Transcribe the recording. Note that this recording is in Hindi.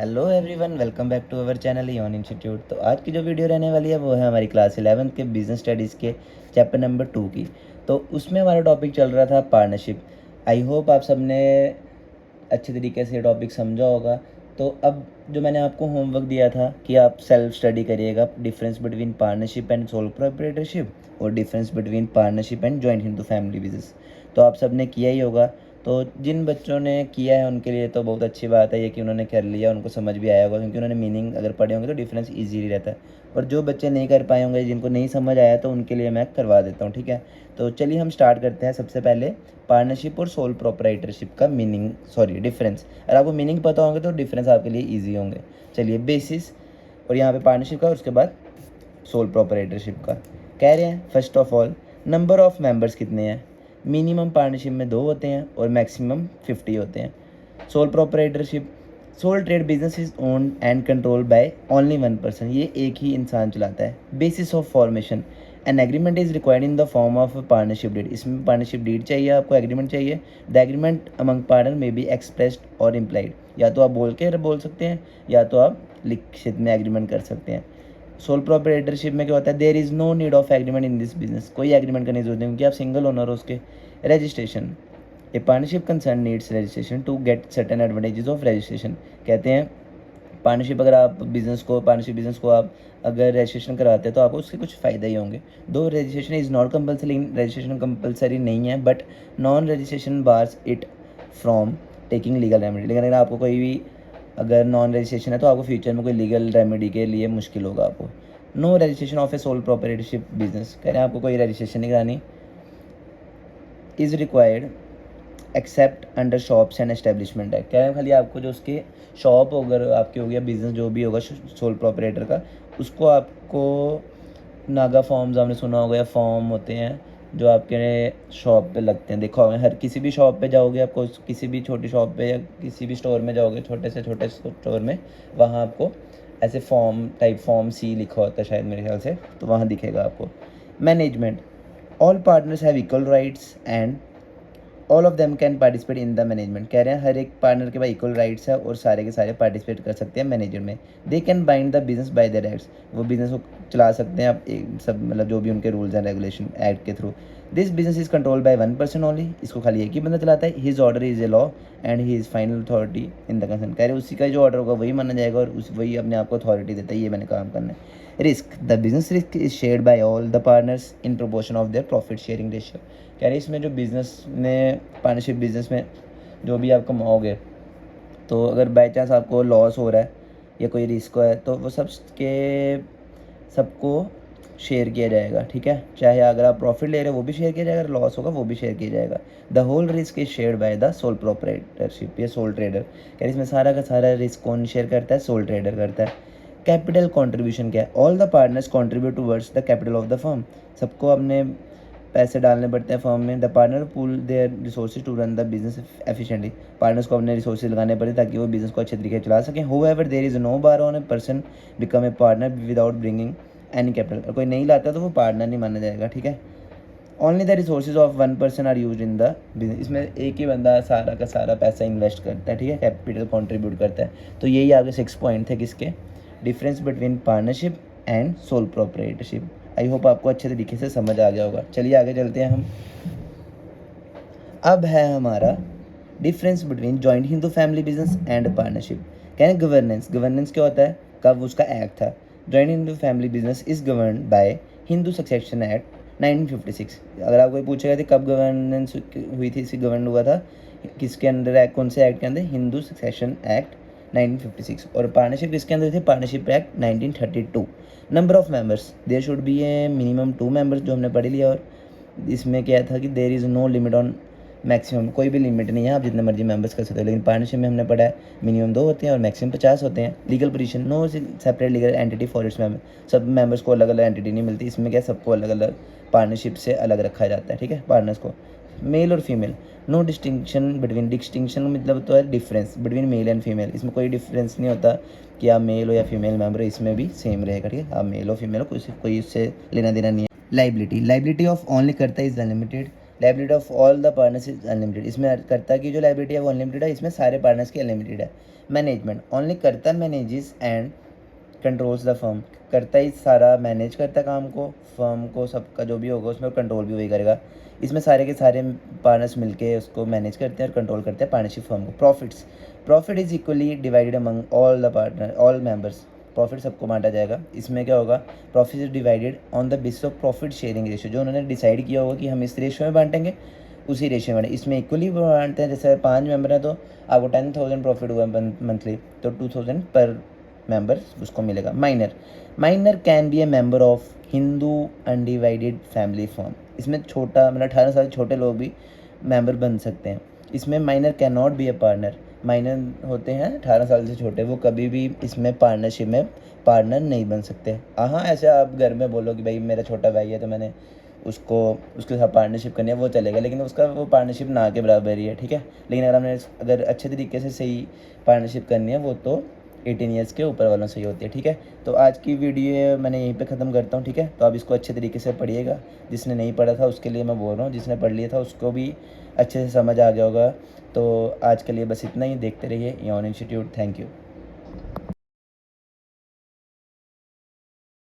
Hello everyone, welcome back to our channel योन इंस्टीट्यूट। तो आज की जो वीडियो रहने वाली है वो है हमारी क्लास 11th के बिजनेस स्टडीज़ के चैप्टर नंबर 2 की। तो उसमें हमारा टॉपिक चल रहा था पार्टनरशिप। आई होप आप सबने अच्छे तरीके से टॉपिक समझा होगा। तो अब जो मैंने आपको होमवर्क दिया था कि आप सेल्फ स्टडी करिएगा, difference between partnership and sole proprietorship और difference between partnership and joint Hindu family business, तो आप सब ने किया ही होगा। तो जिन बच्चों ने किया है उनके लिए तो बहुत अच्छी बात है ये कि उन्होंने कर लिया, उनको समझ भी आया होगा क्योंकि उन्होंने मीनिंग अगर पढ़े होंगे तो डिफरेंस ईजीली रहता है। और जो बच्चे नहीं कर पाए होंगे, जिनको नहीं समझ आया, तो उनके लिए मैं करवा देता हूँ, ठीक है। तो चलिए हम स्टार्ट करते हैं। सबसे पहले पार्टनरशिप और सोल प्रोप्राइटरशिप का मीनिंग, डिफरेंस। अगर आपको मीनिंग पता होंगे तो डिफरेंस आपके लिए ईजी होंगे। चलिए बेसिस, और यहाँ पे पार्टनरशिप का, और उसके बाद सोल प्रोप्राइटरशिप का कह रहे हैं। First of all, number of members कितने हैं। मिनिमम पार्टनरशिप में 2 होते हैं और मैक्सिमम 50 होते हैं। Sole proprietorship, sole trade business is owned and control by only one person, ये एक ही इंसान चलाता है। Basis of formation, an agreement is required in the form of partnership deed, इसमें पार्टनरशिप डीड चाहिए आपको, एग्रीमेंट चाहिए। The agreement among partner may be expressed और इम्प्लाइड, या तो आप बोल सकते हैं या तो आप लिखित में एग्रीमेंट कर सकते हैं। सोल प्रोप्राइटरशिप में क्या होता है, there is no need of agreement in this business, कोई एग्रीमेंट करने की जरूरत नहीं क्योंकि आप सिंगल ओनर हो उसके। Registration, a partnership concern needs registration to get certain advantages of registration. कहते हैं पार्टनरशिप, अगर आप पार्टनरशिप बिजनेस को आप अगर रजिस्ट्रेशन कराते हैं तो आपको उसके कुछ फ़ायदे ही होंगे। दो registration is not compulsory, registration compulsory नहीं है, but non registration bars it from taking legal remedy. लेकिन अगर आपको कोई भी अगर नॉन रजिस्ट्रेशन है तो आपको फ्यूचर में कोई लीगल रेमेडी के लिए मुश्किल होगा आपको। No registration of a sole proprietorship business, कह रहे हैं आपको कोई रजिस्ट्रेशन नहीं करानी। Is required except under shops and establishment है, कह रहे हैं खाली आपको जो उसके शॉप अगर आपकी होगी या बिजनेस जो भी होगा सोल प्रोप्राइटर का, उसको आपको नागा फॉर्म्स आपने सुना होगा, या फॉर्म होते हैं जो आपके शॉप पे लगते हैं, देखा होगा। हर किसी भी शॉप पे जाओगे, आपको किसी भी छोटी शॉप पे या किसी भी स्टोर में जाओगे, छोटे से छोटे स्टोर में, वहाँ आपको ऐसे फॉर्म सी लिखा होता है शायद मेरे ख्याल से, तो वहाँ दिखेगा आपको। Management, all partners have equal rights and all of them can participate in the management, कह रहे हैं हर एक पार्टनर के पास इक्वल राइट्स है और सारे के सारे पार्टिसिपेट कर सकते हैं मैनेजर में। They can bind the business by there acts, वो बिजनेस को चला सकते हैं आप सब, मतलब जो भी उनके रूल्स एंड रेगुलेशन एक्ट के through. This business is control by one person only, इसको खाली एक ही बंदा चलाता है। His order is a law and he is final authority in the concern, कह रहे उसी का जो ऑर्डर होगा वही माना जाएगा और वही अपने आप को अथॉरिटी देता है, ये मैंने काम करना है। Risk, the business risk is shared bye all the partners in proportion of their profit sharing ratio, कह रहे इसमें जो बिज़नेस में पार्टनरशिप बिजनेस में जो भी आप कमाओगे, तो अगर बाई चांस आपको लॉस हो रहा है या कोई रिस्क है तो वो सबको शेयर किया जाएगा, ठीक है। चाहे अगर आप प्रॉफिट ले रहे हो वो भी शेयर किया जाएगा, अगर लॉस होगा वो भी शेयर किया जाएगा। The whole risk is shared by the sole proprietorship या सोल ट्रेडर, कह रहे इसमें सारा का सारा रिस्क कौन शेयर करता है, सोल ट्रेडर करता है। कैपिटल कंट्रीब्यूशन क्या है, all the partners contribute towards the capital of the firm, सबको अपने पैसे डालने पड़ते हैं फर्म में। The partner pool their resources to run the business efficiently, partners को अपने रिसोर्सेज लगाने पड़े ताकि वो बिजनेस को अच्छे तरीके से चला सकें। However there is no bar on a person become a partner without bringing any capital, और कोई नहीं लाता तो वो पार्टनर नहीं माना जाएगा, ठीक है। Only the resources of one person are use in the business, इसमें एक ही बंदा सारा का सारा पैसा इन्वेस्ट करता है, ठीक है, कैपिटल कॉन्ट्रीब्यूट करता है। तो यही आगे 6 पॉइंट थे किसके, difference between partnership and sole proprietorship. I hope आपको अच्छे तरीके से समझ आ गया होगा। चलिए आगे चलते हैं हम। अब है हमारा difference between joint Hindu family business and partnership. कहने गवर्नेंस, गवर्नेंस क्या होता है, कब उसका एक्ट था। Joint Hindu family business is govern by Hindu succession act 1956। अगर आप कोई पूछेगा कि कब गवर्नेंस हुई थी, इसकी गवर्न हुआ था किसके अंदर, एक्ट कौन से एक्ट के अंदर, हिंदू सक्सेशन एक्ट 1956। और पार्टनरशिप किसके अंदर थे, partnership act 1932। Number of members, there should be a minimum 2 members, जो हमने पढ़ लिया। और इसमें क्या था कि there is no limit on maximum, कोई भी लिमिट नहीं है, आप जितने मर्जी मेंबर्स कर सकते हो। लेकिन पार्टनरशिप में हमने पढ़ा है मिनिमम 2 होते हैं और मैक्सिमम 50 होते हैं। Legal position, no separate legal entity for its member, सब मेंबर्स को अलग अलग एंटिटी नहीं मिलती, इसमें क्या सबको अलग अलग पार्टनरशिप से अलग रखा जाता है, ठीक है, पार्टनर्स को। मेल और female, no distinction between, distinction मतलब तो है difference between male and female, इसमें कोई डिफरेंस नहीं होता कि आप मेल हो या फीमेल मेंबर, इसमें भी सेम रहेगा, ठीक है, आप मेल हो फीमेल हो, कोई इससे लेना देना नहीं है। लाइबिलिटी, लाइबिलिटी ऑफ ओनली करता is unlimited, liability of all the partners is unlimited, इसमें करता की जो लाइबिलिटी है वो अनलिमिटेड है, इसमें सारे पार्टनर्स की अनलिमिटेड है। मैनेजमेंट ओनली करता manages and controls the firm, करता ही सारा मैनेज करता काम को, फर्म को, सबका जो भी होगा उसमें कंट्रोल भी वही करेगा। इसमें सारे के सारे पार्टनर्स मिलके उसको मैनेज करते हैं और कंट्रोल करते हैं पार्टनरशिप फर्म को। Profits, profit is equally divided among all the partner all members, profit सबको बांटा जाएगा। इसमें क्या होगा, profit is divided on the basis of profit sharing ratio, जो उन्होंने डिसाइड किया होगा कि हम इस रेशियो में बांटेंगे, उसी रेशियो में इसमें इक्वली बांटते हैं। जैसे 5 मेंबर हैं तो आपको 10,000 प्रॉफिट हुआ मंथली, तो 2,000 पर मेंबर उसको मिलेगा। Minor, minor can be A member of Hindu undivided family firm, इसमें छोटा मतलब 18 साल छोटे लोग भी मेंबर बन सकते हैं। इसमें minor can not be A partner, minor होते हैं 18 साल से छोटे, वो कभी भी इसमें पार्टनरशिप में पार्टनर नहीं बन सकते। हाँ, ऐसे आप घर में बोलो कि भाई मेरा छोटा भाई है तो मैंने उसको उसके साथ पार्टनरशिप करनी है, वो चलेगा, लेकिन उसका वो पार्टनरशिप ना के बराबर ही है, ठीक है। लेकिन अगर अच्छे तरीके से सही पार्टनरशिप करनी है वो तो 18 ईयर्स के ऊपर वालों से ही होती है, ठीक है। तो आज की वीडियो मैंने यहीं पे ख़त्म करता हूँ, ठीक है। तो आप इसको अच्छे तरीके से पढ़िएगा, जिसने नहीं पढ़ा था उसके लिए मैं बोल रहा हूँ, जिसने पढ़ लिया था उसको भी अच्छे से समझ आ गया होगा। तो आज के लिए बस इतना ही, देखते रहिए इओन इंस्टीट्यूट। Thank you.